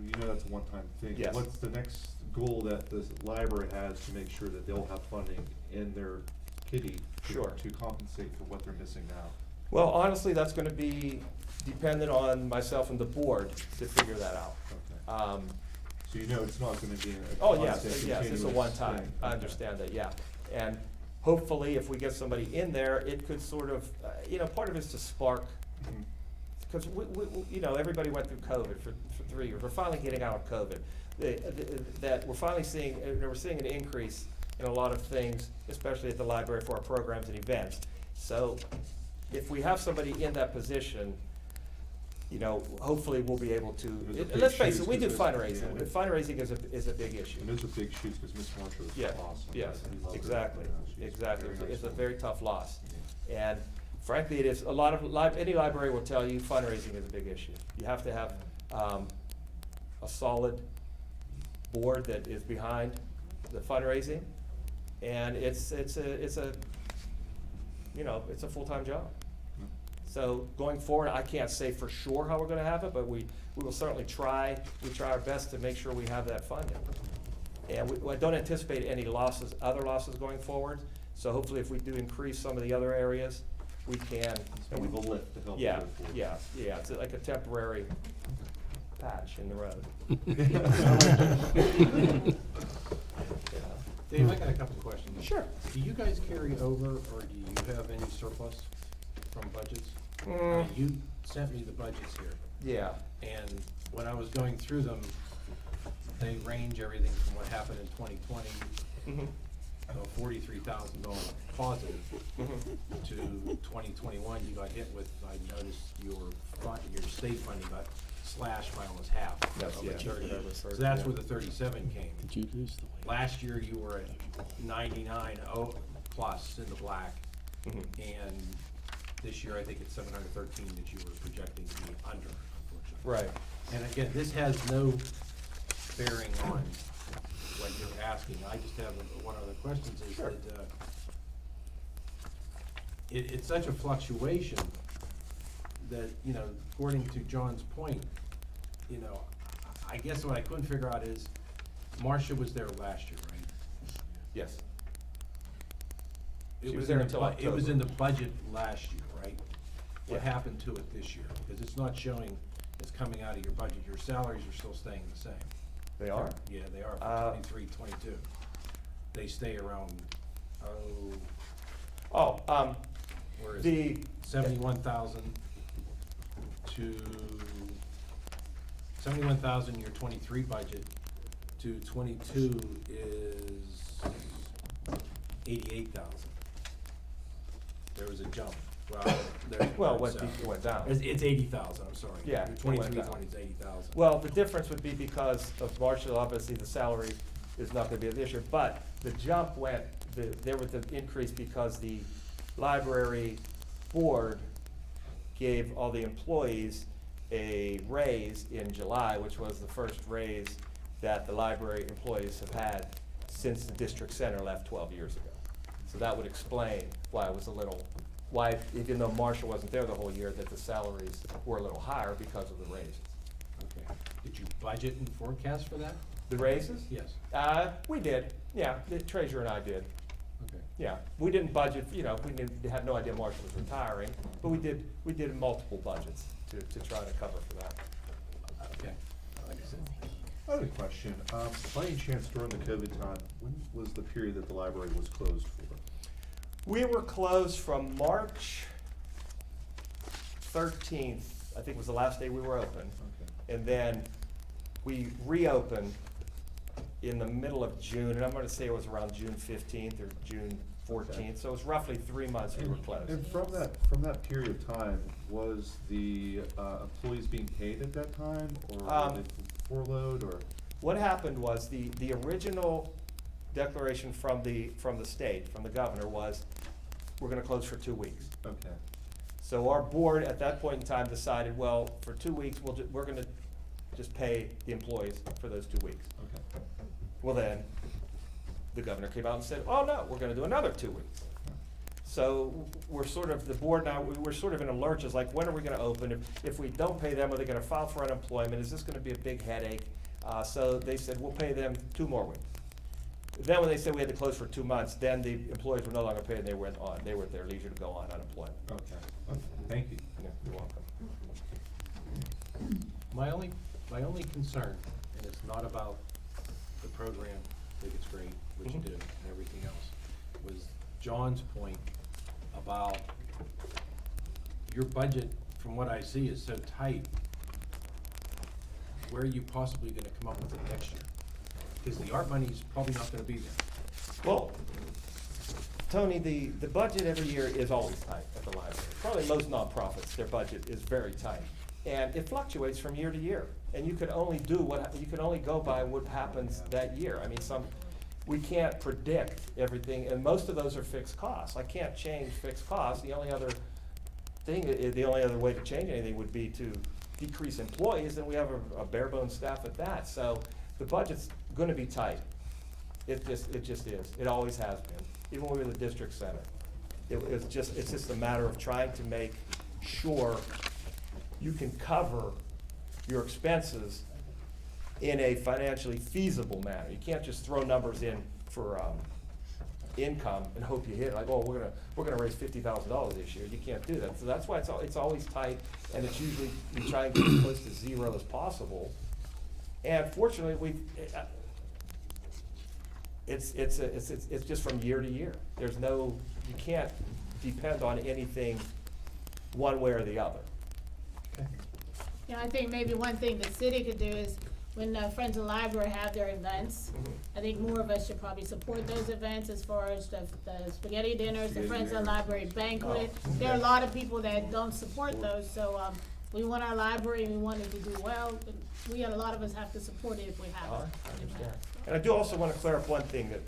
You know that's a one-time thing. Yes. What's the next goal that this library has to make sure that they'll have funding in their kitty Sure. to compensate for what they're missing now? Well, honestly, that's gonna be dependent on myself and the board to figure that out. Okay. So you know it's not gonna be a Oh, constant, yes, it's a continuous one-time, thing. I Okay. understand that, yeah. And hopefully, if we get somebody in there, it could sort of, part of it's to spark, Mhm. because everybody went through COVID for 3 years. We're finally getting out of COVID. That we're finally seeing, we're seeing an increase in a lot of things, especially at the library for our programs and events. So if we have somebody in that position, hopefully we'll be able to, Those are big let's face shoes, it, we do 'cause fundraising. yeah. Fundraising is a big issue. And those are big shoes, because Miss Marshall is Yeah, awesome. yes, We love her. exactly, She's exactly. very nice It's a woman. very tough loss. And frankly, it is, a lot of, any library will tell you fundraising is a big issue. You have to have a solid board that is behind the fundraising, and it's a full-time job. So going forward, I can't say for sure how we're gonna have it, but we will certainly try our best to make sure we have that funding. And I don't anticipate any other losses going forward, so hopefully if we do increase some of the other areas, we can. And we've a lift to help. Yeah, go forward. yeah, it's like a temporary patch in the road. Dave, I got a couple of questions. Sure. Do you guys carry over, or do you have any surplus from budgets? Mm. You sent me the budgets here, Yeah, and when I was going through them, they range everything from what happened in 2020, mhm, a $43,000 positive, mhm. to 2021, you got hit with, I noticed your state funding got slashed by almost half. Yes, of yeah. the 30. So So that's where the 37 came. Did you lose the weight? Last year, you were at 99 plus in the black, Mhm. and this year, I think it's 713 that you were projecting to be under, unfortunately. Right. And again, this has no bearing on what you're asking. I just have one other question, is Sure. that, it's such a fluctuation that, according to John's point, I guess what I couldn't figure out is, Marcia was there last year, right? Yes. It She was was there in the until It was October. in the budget last year, right? What Yeah. happened to it this year? Because it's not showing it's coming out of your budget. Your salaries are still staying the same. They are? Yeah, they are, Uh, for 23, 22. They stay around, where is it? The, 71,000 to, 71,000 in your 23 budget to 22 is 88,000. There was a jump. Well, it went down. It's 80,000, I'm sorry. Yeah, Your it went 23, down. 20 is 80,000. well, the difference would be because of Marshall, obviously, the salary is not gonna be this year, but the jump there was an increase because the library board gave all the employees a raise in July, which was the first raise that the library employees have had since the district center left 12 years ago. So that would explain why it was why, even though Marshall wasn't there the whole year, that the salaries were a little higher because of the raises. Okay. Did you budget and forecast for that? The raises? Yes. We did, yeah, the treasurer and I did, Okay. yeah. We didn't budget, we had no idea Marshall was retiring, but we did multiple budgets to try to cover for that. Okay. Like I said. I have a question. By any chance, during the COVID time, when was the period that the library was closed for? We were closed from March 13th, I think was the last day we were open. Okay. And then we reopened in the middle of June, and I'm gonna say it was around June 15th or June 14th. Okay. So it was roughly 3 months we were closed. And from that period of time, was the employees being paid at that time, or were they furloughed, or? What happened was the original declaration from the state, from the governor, was we're gonna close for 2 weeks. Okay. So our board at that point in time decided, well, for 2 weeks, we're gonna just pay the employees for those 2 weeks. Okay. Well then, the governor came out and said, oh no, we're gonna do another 2 weeks. So we're sort of, the board now, we're sort of in a lurch, it's like, when are we gonna open? If we don't pay them, are they gonna file for unemployment? Is this gonna be a big headache? So they said, we'll pay them 2 more weeks. Then when they said we had to close for 2 months, then the employees were no longer paid, and they went on, they were at their leisure to go on unemployment. Okay. Thank you. Yeah, you're welcome. My only concern, and it's not about the program, I think it's great, what you Mhm. do and everything else, was John's point about your budget, from what I see, is so tight. Where are you possibly gonna come up with it next year? Because the art money's probably not gonna be there. Well, Tony, the budget every year is always tight at the library. Probably most nonprofits, their budget is very tight. And it fluctuates from year to year. And you can only you can only go by what happens that year. I mean, we can't predict everything, and most of those are fixed costs. I can't change fixed costs. The only other way to change anything would be to decrease employees, and we have a bare bones staff at that. So the budget's gonna be tight. It just is. It always has been, even when we were the district center. It's just a matter of trying to make sure you can cover your expenses in a financially feasible manner. You can't just throw numbers in for income and hope you hit, like, oh, we're gonna raise $50,000 this year. You can't do that. So that's why it's always tight, and it's usually, you try and get as close to zero as possible. And fortunately, it's just from year to year. You can't depend on anything one way or the other. Yeah, I think maybe one thing the city could do is, when Friends of the Library have their events, I think more of us should probably support those events as far as the spaghetti dinners, the Friends of the Library banquet. There are a lot of people that don't support those, so, we want our library and we want it to do well. A lot of us have to support it if we have I it. understand. And I do also want to clear up one thing that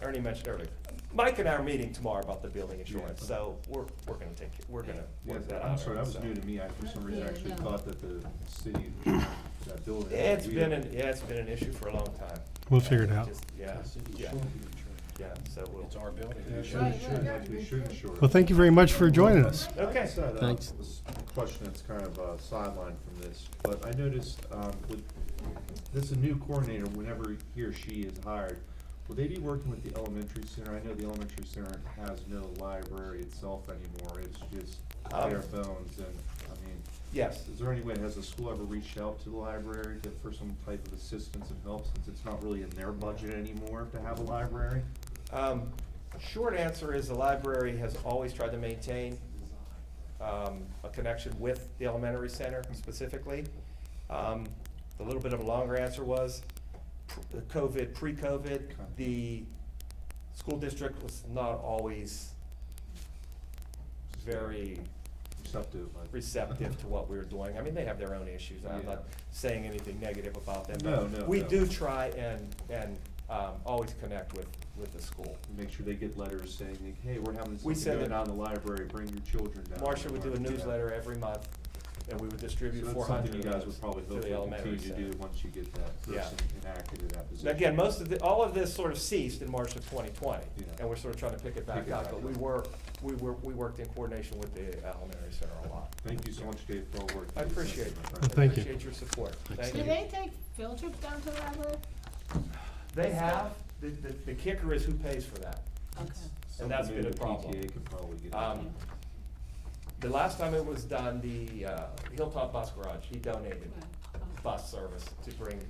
Ernie mentioned earlier. Mike and I are meeting tomorrow about the building insurance, so we're gonna work that out. I'm sorry, that was so. new to me. I, for some reason, Yeah, actually no. thought that the city, that building. It's been an issue for a long time. We'll figure it out. Yeah, so It's our building. Yeah, we should insure it. Well, thank you very much for joining us. Okay. I said, Thanks. was a question that's kind of sidelined from this, but I noticed with this a new coordinator, whenever he or she is hired, will they be working with the elementary center? I know the elementary center has no library itself anymore. It's just bare bones, and I mean, Yes. is there any way, has the school ever reached out to the library for some type of assistance and help, since it's not really in their budget anymore to have a library? Short answer is the library has always tried to maintain a connection with the elementary center specifically. The little bit of a longer answer was pre-COVID, the school district was not always very receptive to what we were doing. I mean, they have their own issues. I'm Yeah. not saying anything negative about them. No, but no, we no. do try and always connect with the school. Make sure they get letters saying, like, hey, we're having We something send going it- on in the library, bring your children down. Marcia would do a Yeah. newsletter every month, and we would distribute So that's 400 something you of guys those would probably to hope the to elementary continue to center. do once you get that Yeah. person enacted in that position. And again, all of this sort of ceased in March of 2020, Yeah. and we're sort of trying to pick it back Pick it up. back But up. we worked in coordination with the elementary center a lot. Thank you so much, Dave, for all the work. I you do. appreciate it. Thank you, my I friend. Thank you. appreciate your support. Thank Do you. they take field trips down to the library? They have, the kicker is who pays for that. Okay. And that's Something been a the problem. PTA could probably get. The last time it was done, the Hilltop Bus Garage, he donated. bus service to bring,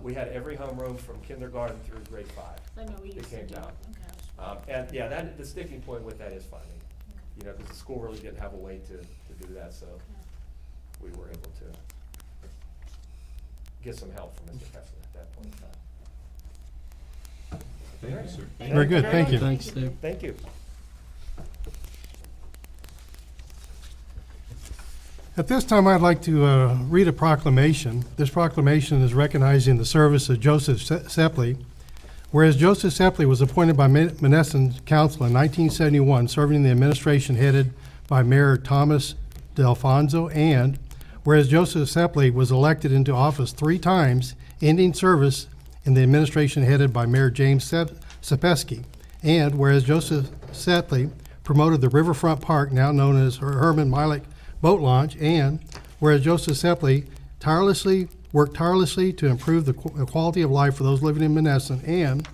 we had every homeroom from kindergarten through grade 5. I know we It used to came do. down. Okay. And yeah, that, the sticking point with that is funding. You know, because the school really didn't have a way to do that, so we were able to get some help from Mr. Kessler at that point in time. Thank you, sir. Very good, thank you. Thanks, Dave. Thank you. At this time, I'd like to read a proclamation. This proclamation is recognizing the service of Joseph Sepley. Whereas Joseph Sepley was appointed by Monessen Council in 1971, serving in the administration headed by Mayor Thomas Delfonso, and whereas Joseph Sepley was elected into office 3 times, ending service in the administration headed by Mayor James Sepesky, and whereas Joseph Sepley promoted the Riverfront Park, now known as Herman Milik Boat Launch, and whereas Joseph Sepley worked tirelessly to improve the quality of life for those living in Monessen, and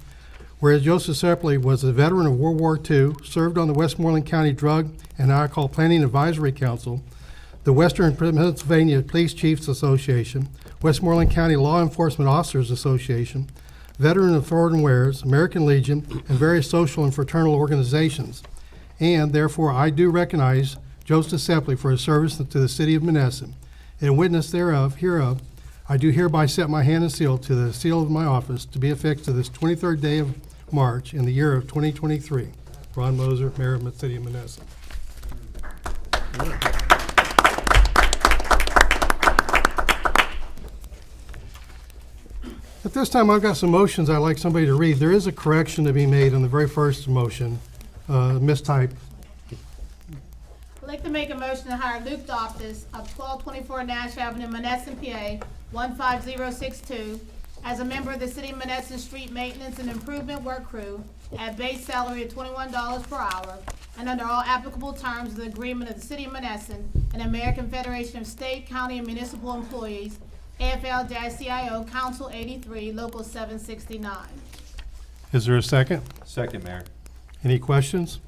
whereas Joseph Sepley was a veteran of World War II, served on the Westmoreland County Drug and Alcohol Planning Advisory Council, the Western Pennsylvania Police Chiefs Association, Westmoreland County Law Enforcement Officers Association, Veteran of Foreign Wares, American Legion, and various social and fraternal organizations. And therefore, I do recognize Joseph Sepley for his service to the city of Monessen. In witness hereof, I do hereby set my hand and seal to the seal of my office to be affixed to this 23rd day of March in the year of 2023. Ron Moser, Mayor of the City of Monessen. At this time, I've got some motions I'd like somebody to read. There is a correction to be made on the very first motion, mistype. I'd like to make a motion to hire Luke Doftis of 1224 Nash Avenue, Monessen, PA, 15062, as a member of the City of Monessen Street Maintenance and Improvement Work Crew at base salary of $21 per hour, and under all applicable terms of the agreement of the City of Monessen and American Federation of State, County, and Municipal Employees, AFL-CIO, Council 83, Local 769. Is there a second? Second, Mayor. Any questions?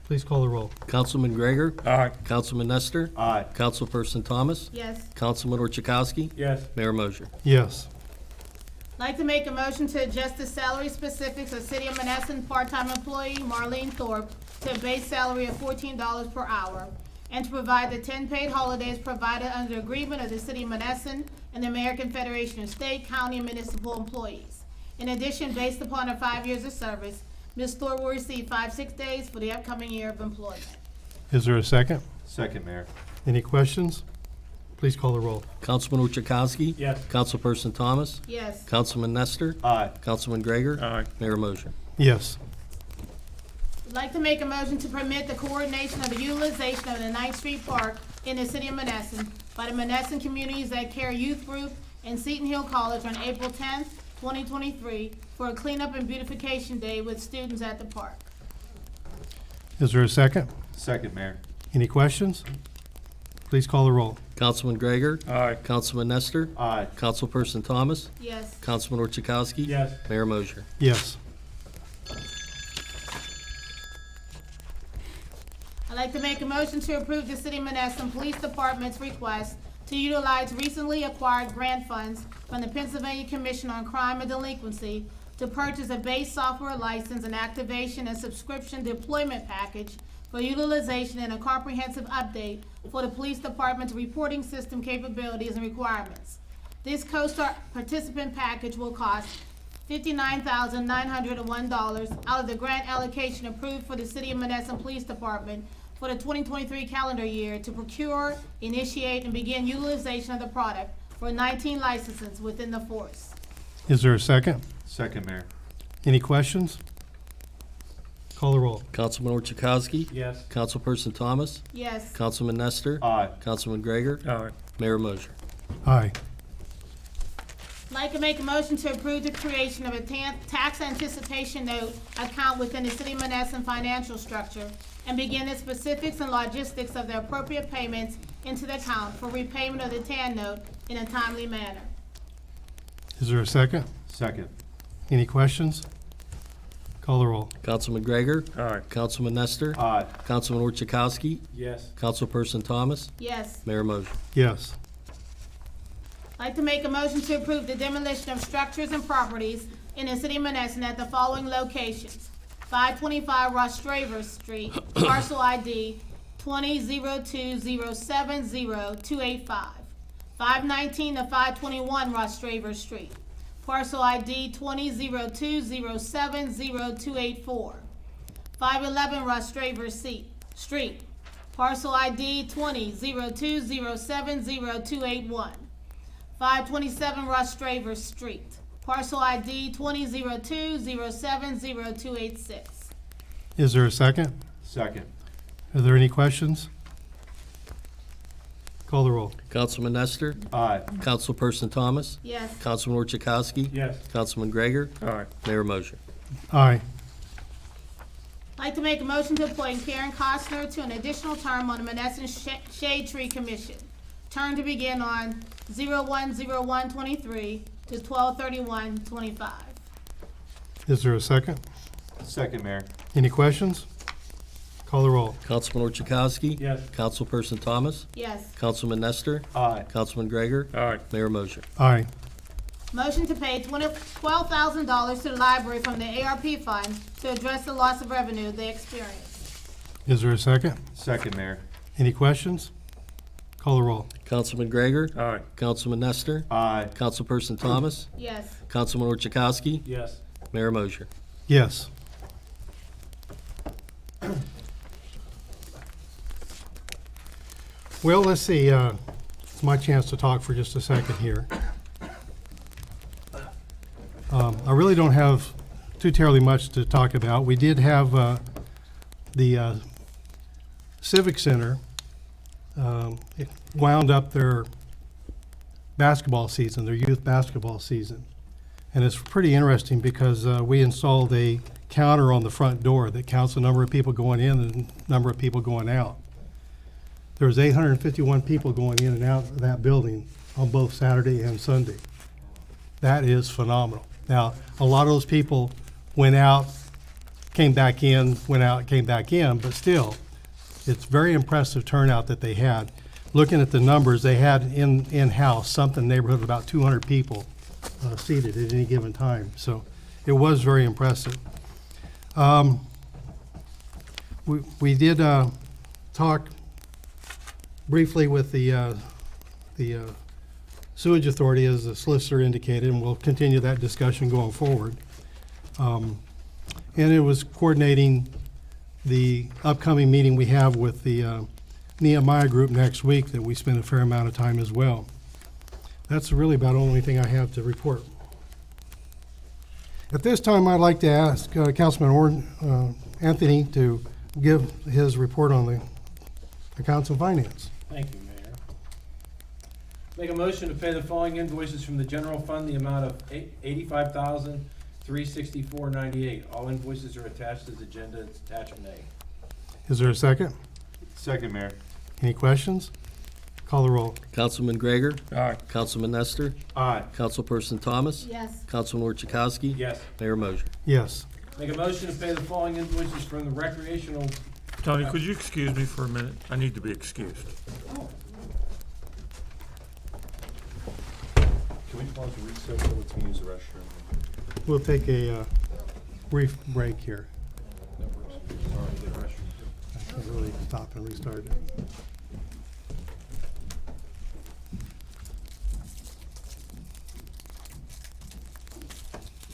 Please call the roll. Councilman Gregor? Aye. Councilman Nestor? Aye. Councilperson Thomas? Yes. Councilman Orchakowski? Yes. Mayor Mosher? Yes. I'd like to make a motion to adjust the salary specifics of City of Monessen part-time employee Marlene Thorpe to a base salary of $14 per hour, and to provide the 10 paid holidays provided under agreement of the City of Monessen and the American Federation of State, County, and Municipal Employees. In addition, based upon her 5 years of service, Ms. Thorpe will receive 5 sick days for the upcoming year of employment. Is there a second? Second, Mayor. Any questions? Please call the roll. Councilman Orchakowski? Yes. Councilperson Thomas? Yes. Councilman Nestor? Aye. Councilman Gregor? Aye. Mayor Mosher? Yes. I'd like to make a motion to permit the coordination of the utilization of the 9th Street Park in the City of Monessen by the Monessen Communities That Care Youth Group and Seton Hill College on April 10th, 2023, for a cleanup and beautification day with students at the park. Is there a second? Second, Mayor. Any questions? Please call the roll. Councilman Gregor? Aye. Councilman Nestor? Aye. Councilperson Thomas? Yes. Councilman Orchakowski? Yes. Mayor Mosher? Yes. I'd like to make a motion to approve the City of Monessen Police Department's request to utilize recently acquired grant funds from the Pennsylvania Commission on Crime and Delinquency to purchase a base software license and activation and subscription deployment package for utilization and a comprehensive update for the police department's reporting system capabilities and requirements. This CoStar participant package will cost $59,901 out of the grant allocation approved for the City of Monessen Police Department for the 2023 calendar year to procure, initiate, and begin utilization of the product for 19 licenses within the force. Is there a second? Second, Mayor. Any questions? Call the roll. Councilman Orchakowski? Yes. Councilperson Thomas? Yes. Councilman Nestor? Aye. Councilman Gregor? Aye. Mayor Mosher? Aye. I'd like to make a motion to approve the creation of a tax anticipation note account within the City of Monessen financial structure and begin the specifics and logistics of the appropriate payments into the account for repayment of the TAN note in a timely manner. Is there a second? Second. Any questions? Call the roll. Councilman Gregor? Aye. Councilman Nestor? Aye. Councilman Orchakowski? Yes. Councilperson Thomas? Yes. Mayor Mosher? Yes. I'd like to make a motion to approve the demolition of structures and properties in the city of Monessen at the following locations: 525 Rostraver Street, parcel ID 2002070285. 519 to 521 Rostraver Street, parcel ID 2002070284. 511 Rostraver Street, parcel ID 2002070281. 527 Rostraver Street, parcel ID 2002070286. Is there a second? Second. Are there any questions? Call the roll. Councilman Nestor? Aye. Councilperson Thomas? Yes. Councilman Orchakowski? Yes. Councilman Gregor? Aye. Mayor Mosher? Aye. I'd like to make a motion to appoint Karen Costner to an additional term on the Monessen Shade Tree Commission. Term to begin on 01/01/23 to 12/31/25. Is there a second? Second, Mayor. Any questions? Call the roll. Councilman Orchakowski? Yes. Councilperson Thomas? Yes. Councilman Nestor? Aye. Councilman Gregor? Aye. Mayor Mosher? Aye. Motion to pay $12,000 to the library from the ARP fund to address the loss of revenue they experienced. Is there a second? Second, Mayor. Any questions? Call the roll. Councilman Gregor? Aye. Councilman Nestor? Aye. Councilperson Thomas? Yes. Councilman Orchakowski? Yes. Mayor Mosher? Yes. Well, let's see, it's my chance to talk for just a second here. I really don't have too terribly much to talk about. We did have the Civic Center it wound up their basketball season, their youth basketball season. And it's pretty interesting because we installed a counter on the front door that counts the number of people going in and the number of people going out. There was 851 people going in and out of that building on both Saturday and Sunday. That is phenomenal. Now, a lot of those people went out, came back in, went out, came back in, but still, it's very impressive turnout that they had. Looking at the numbers, they had in-house something in the neighborhood of about 200 people seated at any given time. So it was very impressive. We did talk briefly with the sewage authority, as the solicitor indicated, and we'll continue that discussion going forward. And it was coordinating the upcoming meeting we have with the Nehemiah group next week that we spent a fair amount of time as well. That's really about the only thing I have to report. At this time, I'd like to ask Councilman Anthony to give his report on the accounts and finance. Thank you, Mayor. Make a motion to pay the following invoices from the general fund, the amount of $85,364.98. All invoices are attached as agenda, it's attachment A. Is there a second? Second, Mayor. Any questions? Call the roll. Councilman Gregor? Aye. Councilman Nestor? Aye. Councilperson Thomas? Yes. Councilman Orchakowski? Yes. Mayor Mosher? Yes. Make a motion to pay the following invoices from the recreational. Tony, could you excuse me for a minute? I need to be excused. Can we pause the recess so let's use the restroom? We'll take a brief break here. Sorry, the restroom. I can't really stop and restart it.